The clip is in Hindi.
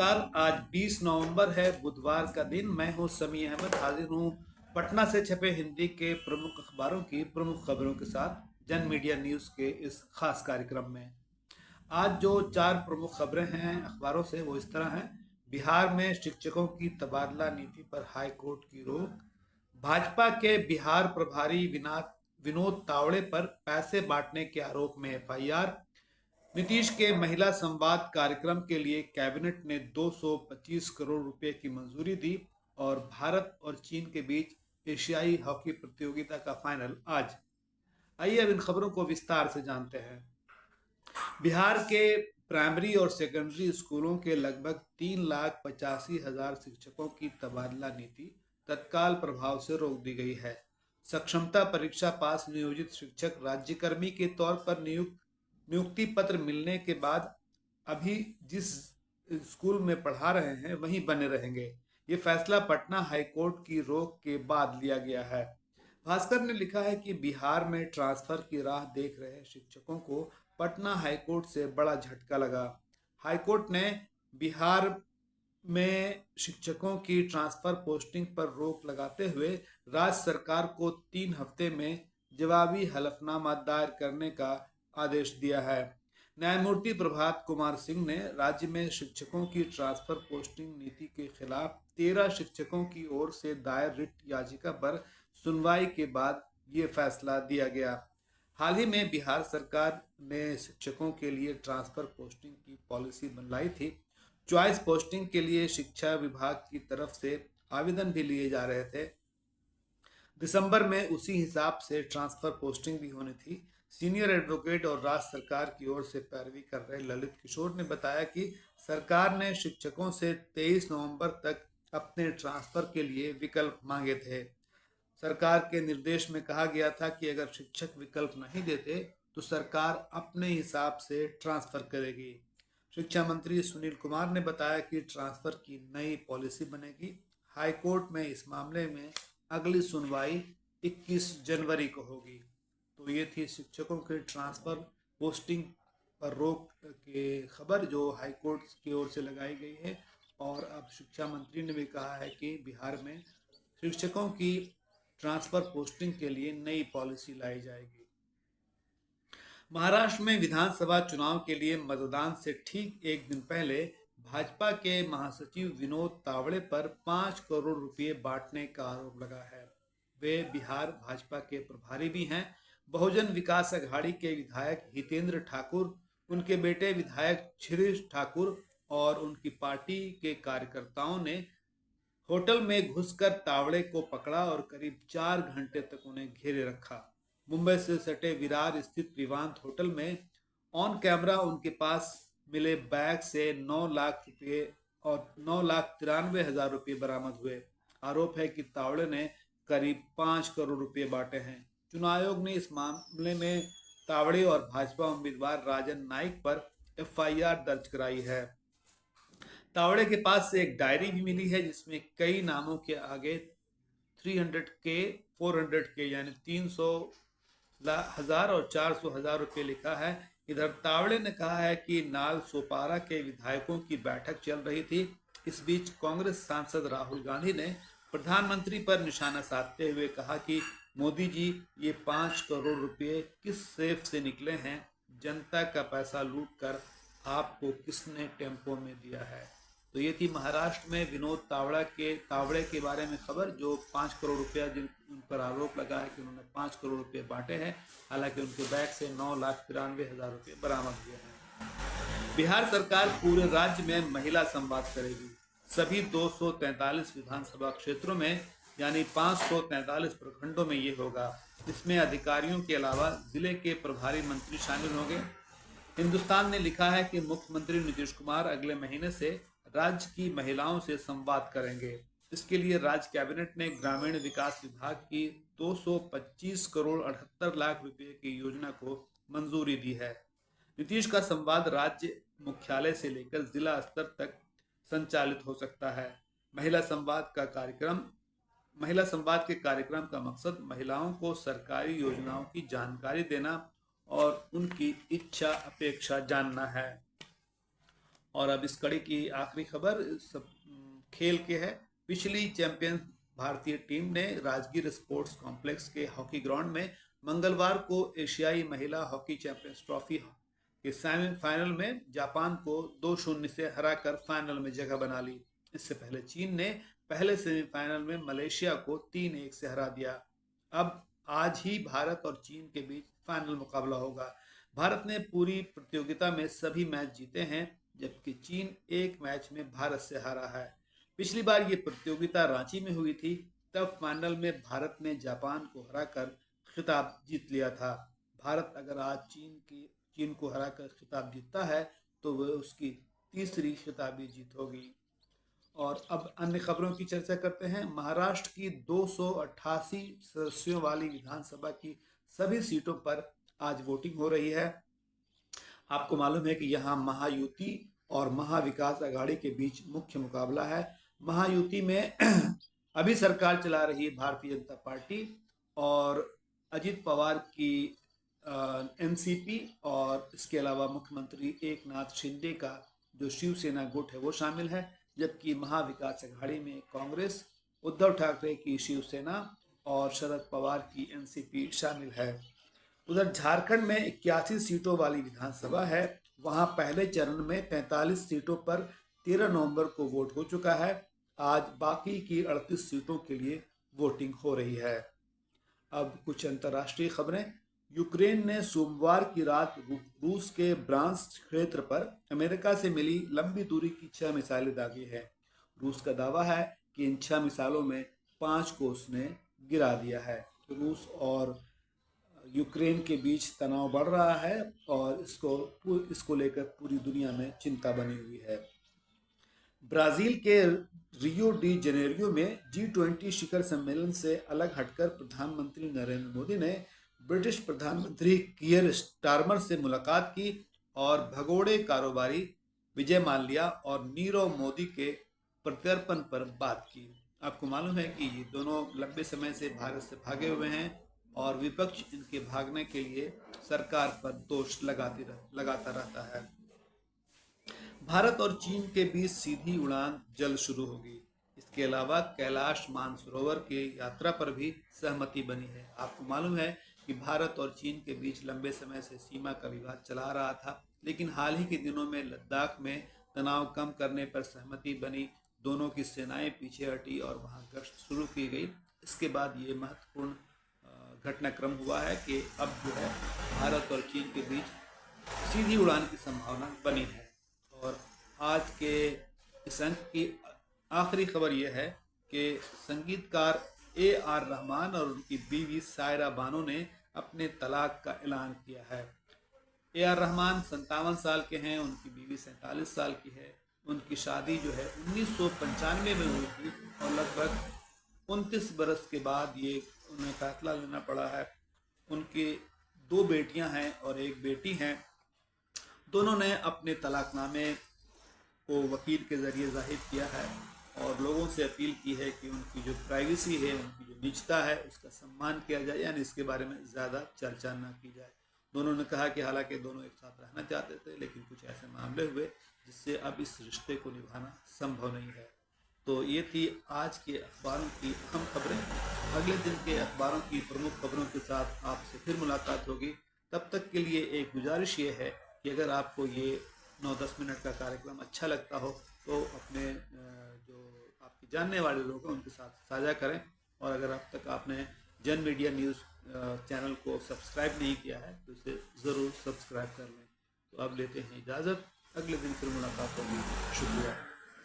नमस्कार। आज 20 नवंबर है, बुधवार का दिन। मैं हूं समी अहमद, हाजिर हूं पटना से छपे हिंदी के प्रमुख अखबारों की प्रमुख खबरों के साथ जन मीडिया न्यूज के इस खास कार्यक्रम में। आज जो चार प्रमुख खबरें हैं अखबारों से वो इस तरह हैं। बिहार में शिक्षकों की तबादला नीति पर हाई कोर्ट की रोक। भाजपा के बिहार प्रभारी विनोद तावड़े पर पैसे बांटने के आरोप में एफआईआर। नीतीश के महिला संवाद कार्यक्रम के लिए कैबिनेट ने 225 करोड़ रुपए की मंजूरी दी। और भारत और चीन के बीच एशियाई हॉकी प्रतियोगिता का फाइनल आज। आइए अब इन खबरों को विस्तार से जानते हैं। बिहार के प्राइमरी और सेकेंडरी स्कूलों के लगभग 3,85,000 शिक्षकों की तबादला नीति तत्काल प्रभाव से रोक दी गई है। सक्षमता परीक्षा पास नियोजित शिक्षक राज्यकर्मी के तौर पर नियुक्ति पत्र मिलने के बाद अभी जिस स्कूल में पढ़ा रहे हैं वहीं बने रहेंगे। ये फैसला पटना हाईकोर्ट की रोक के बाद लिया गया है। भास्कर ने लिखा है कि बिहार में ट्रांसफर की राह देख रहे शिक्षकों को पटना हाईकोर्ट से बड़ा झटका लगा। हाईकोर्ट ने बिहार में शिक्षकों की ट्रांसफर पोस्टिंग पर रोक लगाते हुए राज्य सरकार को 3 हफ्ते में जवाबी हलफनामा दायर करने का आदेश दिया है। न्यायमूर्ति प्रभात कुमार सिंह ने राज्य में शिक्षकों की ट्रांसफर पोस्टिंग नीति के खिलाफ 13 शिक्षकों की ओर से दायर रिट याचिका पर सुनवाई के बाद ये फैसला दिया गया। हाल ही में बिहार सरकार ने शिक्षकों के लिए ट्रांसफर पोस्टिंग की पॉलिसी बनलाई थी। चॉइस पोस्टिंग के लिए शिक्षा विभाग की तरफ से आवेदन भी लिए जा रहे थे। दिसंबर में उसी हिसाब से ट्रांसफर पोस्टिंग भी होनी थी। सीनियर एडवोकेट और राज्य सरकार की ओर से पैरवी कर रहे ललित किशोर ने बताया कि सरकार ने शिक्षकों से 23 नवंबर तक अपने ट्रांसफर के लिए विकल्प मांगे थे। सरकार के निर्देश में कहा गया था कि अगर शिक्षक विकल्प नहीं देते तो सरकार अपने हिसाब से ट्रांसफर करेगी। शिक्षा मंत्री सुनील कुमार ने बताया कि ट्रांसफर की नई पॉलिसी बनेगी। हाईकोर्ट में इस मामले में अगली सुनवाई 21 जनवरी को होगी। तो ये थी शिक्षकों के ट्रांसफर पोस्टिंग पर रोक के खबर जो हाईकोर्ट की ओर से लगाई गई है। और अब शिक्षा मंत्री ने भी कहा है कि बिहार में शिक्षकों की ट्रांसफर पोस्टिंग के लिए नई पॉलिसी लाई जाएगी। महाराष्ट्र में विधानसभा चुनाव के लिए मतदान से ठीक एक दिन पहले भाजपा के महासचिव विनोद तावड़े पर 5 करोड़ रुपए बांटने का आरोप लगा है। वे बिहार भाजपा के प्रभारी भी हैं। बहुजन विकास अघाड़ी के विधायक हितेंद्र ठाकुर, उनके बेटे विधायक शिरीष ठाकुर और उनकी पार्टी के कार्यकर्ताओं ने होटल में घुसकर तावड़े को पकड़ा और करीब 4 घंटे तक उन्हें घेरे रखा। मुंबई से सटे विरार स्थित विवांत होटल में ऑन कैमरा उनके पास मिले बैग से 9 लाख रुपए और 9,93,000 रुपये बरामद हुए। आरोप है कि तावड़े ने करीब 5 करोड़ रुपए बांटे हैं। चुनाव आयोग ने इस मामले में तावड़े और भाजपा उम्मीदवार राजन नाइक पर एफआईआर दर्ज कराई है। तावड़े के पास से एक डायरी भी मिली है जिसमें कई नामों के आगे 300K 400K यानी 300,000 और 400,000 रुपये लिखा है। इधर तावड़े ने कहा है कि नाल सोपारा के विधायकों की बैठक चल रही थी। इस बीच कांग्रेस सांसद राहुल गांधी ने प्रधानमंत्री पर निशाना साधते हुए कहा कि मोदी जी, ये 5 करोड़ रुपये किस सेफ से निकले हैं? जनता का पैसा लूट कर आपको किसने टेम्पो में दिया है? तो ये थी महाराष्ट्र में विनोद तावड़े के बारे में खबर जो 5 करोड़ रुपया जिन उन पर आरोप लगा है कि उन्होंने 5 करोड़ रुपये बांटे हैं। हालांकि उनके बैग से 9,93,000 रुपये बरामद हुए हैं। बिहार सरकार पूरे राज्य में महिला संवाद करेगी। सभी 243 विधानसभा क्षेत्रों में यानी 543 प्रखंडों में ये होगा। इसमें अधिकारियों के अलावा जिले के प्रभारी मंत्री शामिल होंगे। हिंदुस्तान ने लिखा है कि मुख्यमंत्री नीतीश कुमार अगले महीने से राज्य की महिलाओं से संवाद करेंगे। इसके लिए राज्य कैबिनेट ने ग्रामीण विकास विभाग की 225 करोड़ 78 लाख रुपए की योजना को मंजूरी दी है। नीतीश का संवाद राज्य मुख्यालय से लेकर जिला स्तर तक संचालित हो सकता है। महिला संवाद के कार्यक्रम का मकसद महिलाओं को सरकारी योजनाओं की जानकारी देना और उनकी इच्छा अपेक्षा जानना है। और अब इस कड़ी की आखिरी खबर सब खेल के है। पिछली चैंपियन भारतीय टीम ने राजगीर स्पोर्ट्स कॉम्प्लेक्स के हॉकी ग्राउंड में मंगलवार को एशियाई महिला हॉकी चैंपियंस ट्रॉफी के सेमीफाइनल में जापान को 2-0 से हराकर फाइनल में जगह बना ली। इससे पहले चीन ने पहले सेमीफाइनल में मलेशिया को 3-1 से हरा दिया। अब आज ही भारत और चीन के बीच फाइनल मुकाबला होगा। भारत ने पूरी प्रतियोगिता में सभी मैच जीते हैं, जबकि चीन एक मैच में भारत से हारा है। पिछली बार ये प्रतियोगिता रांची में हुई थी, तब फाइनल में भारत ने जापान को हराकर खिताब जीत लिया था। भारत अगर आज चीन को हराकर खिताब जीतता है तो वह उसकी तीसरी खिताबी जीत होगी। और अब अन्य खबरों की चर्चा करते हैं। महाराष्ट्र की 288 सदस्यों वाली विधानसभा की सभी सीटों पर आज वोटिंग हो रही है। आपको मालूम है कि यहाँ महायुति और महाविकास अघाड़ी के बीच मुख्य मुकाबला है। महायुति में अभी सरकार चला रही है भारतीय जनता पार्टी और अजित पवार की एनसीपी, और इसके अलावा मुख्यमंत्री एकनाथ शिंदे का जो शिवसेना गुट है वो शामिल है। जबकि महाविकास अघाड़ी में कांग्रेस, उद्धव ठाकरे की शिवसेना और शरद पवार की एनसीपी शामिल है। उधर झारखंड में 81 सीटों वाली विधानसभा है। वहां पहले चरण में 45 सीटों पर 13 नवंबर को वोट हो चुका है। आज बाकी की 38 सीटों के लिए वोटिंग हो रही है। अब कुछ अंतर्राष्ट्रीय खबरें। यूक्रेन ने सोमवार की रात रूस के ब्रांस्क क्षेत्र पर अमेरिका से मिली लंबी दूरी की 6 मिसाइलें दागी है। रूस का दावा है कि इन 6 मिसाइलों में 5 को उसने गिरा दिया है। रूस और यूक्रेन के बीच तनाव बढ़ रहा है और इसको लेकर पूरी दुनिया में चिंता बनी हुई है। ब्राजील के रियो डी जनेरियो में G20 शिखर सम्मेलन से अलग हटकर प्रधानमंत्री नरेंद्र मोदी ने ब्रिटिश प्रधानमंत्री कियर स्टारमर से मुलाकात की और भगोड़े कारोबारी विजय माल्या और नीरव मोदी के प्रत्यर्पण पर बात की। आपको मालूम है कि ये दोनों लंबे समय से भारत से भागे हुए हैं और विपक्ष इनके भागने के लिए सरकार पर दोष लगाता रहता है। भारत और चीन के बीच सीधी उड़ान जल्द शुरू होगी। इसके अलावा कैलाश मानसरोवर के यात्रा पर भी सहमति बनी है। आपको मालूम है कि भारत और चीन के बीच लंबे समय से सीमा का विवाद चला रहा था, लेकिन हाल ही के दिनों में लद्दाख में तनाव कम करने पर सहमति बनी। दोनों की सेनाएं पीछे हटी और वहां गश्त शुरू की गई। इसके बाद ये महत्वपूर्ण घटनाक्रम हुआ है कि अब जो है भारत और चीन के बीच सीधी उड़ान की संभावना बनी है। और आज के इस अंक की आखिरी खबर यह है कि संगीतकार AR रहमान और उनकी बीवी सायरा बानो ने अपने तलाक का ऐलान किया है। AR रहमान 57 साल के हैं, उनकी बीवी 47 साल की है। उनकी शादी जो है 1995 में हुई थी और लगभग 29 बरस के बाद ये उन्हें फैसला लेना पड़ा है। उनकी 2 बेटियां हैं और 1 बेटी हैं। दोनों ने अपने तलाकनामे को वकील के ज़रिए जाहिर किया है और लोगों से अपील की है कि उनकी जो प्राइवेसी है, उनकी जो निजता है, उसका सम्मान किया जाए, यानी इसके बारे में ज़्यादा चर्चा न की जाए। दोनों ने कहा कि हालांकि दोनों एक साथ रहना चाहते थे, लेकिन कुछ ऐसे मामले हुए जिससे अब इस रिश्ते को निभाना संभव नहीं है। तो ये थी आज के अखबारों की अहम खबरें। अगले दिन के अखबारों की प्रमुख खबरों के साथ आपसे फिर मुलाकात होगी। तब तक के लिए एक गुजारिश ये है कि अगर आपको ये 9-10 मिनट का कार्यक्रम अच्छा लगता हो तो अपने जो आपके जानने वाले लोग हैं उनके साथ साझा करें। और अगर अब तक आपने जन मीडिया न्यूज़ चैनल को सब्सक्राइब नहीं किया है तो इसे ज़रूर सब्सक्राइब कर लें। तो अब लेते हैं इजाज़त, अगले दिन फिर मुलाकात होगी। शुक्रिया।